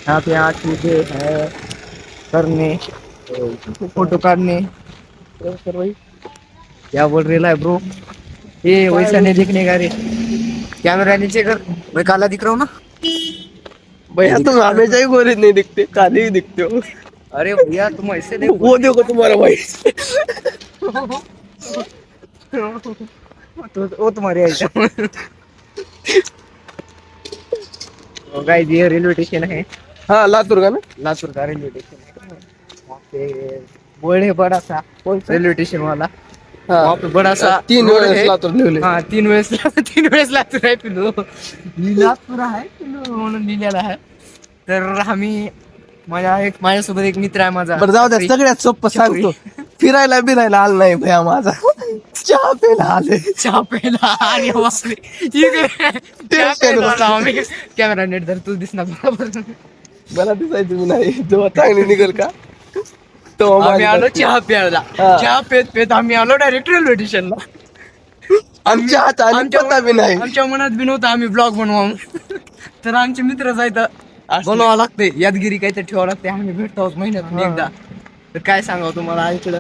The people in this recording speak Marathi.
यहाँ पे यहाँ चीजें है करने, फोटो काटने। कर भाई, क्या बोल रहे है ब्रो? ये वैसा नहीं दिखने का रे, कैमरा नीचे कर। मैं काला दिख रहा हूँ ना? भैया तुम हमेशा ही गोरे नहीं दिखते, काले ही दिखते हो। अरे भैया तुम ऐसे देखो। वो देखो तुम्हारा भाई। तो वो तुम्हारे आइटम। गाइस ये रेलवे स्टेशन है, हाँ लातूर का ना। लातूर का रेलवे स्टेशन है। वहाँ पे बोर्ड है बड़ा सा, रेलवे स्टेशन वाला। हाँ वहाँ पे बड़ा सा तीन रोड वेळेस है। लातूर लिहिले. हाँ 3 वेळेस, 3 वेळेस लातूर आहे पिलो, लातूर आहे पिलो म्हणून लिहिलेला आहे. तर आम्ही माझ्यासोबत एक मित्र आहे माझा. बरं जाऊ द्या, सगळ्यात सोपं सांगतो. फिरायला बिरायला आला नाही भैया माझा, चहा प्यायला आले. चहा प्यायला. अरे बापरे, चहा प्यायला आलो आम्ही. कॅमेरा नेट धर, तू दिसणार बरोबर. मला दिसायचं मी नाही, जेव्हा चांगली निघेल का तेव्हा आम्ही आलो माझ्या- चहा प्यायला. हा. चहा पेत पेत आम्ही आलो डायरेक्ट रेल्वे स्टेशनला. आमच्या हातात आणि पत्ता बी नाही. आमच्या मनात बी नव्हतं आम्ही ब्लॉग बनवा. तर आमचे मित्र जायचं बनवावं लागते, यादगिरी काहीतरी ठेवावं लागते. आम्ही भेटतो महिन्यातून एकदा. तर काय सांगावं तुम्हाला इकडं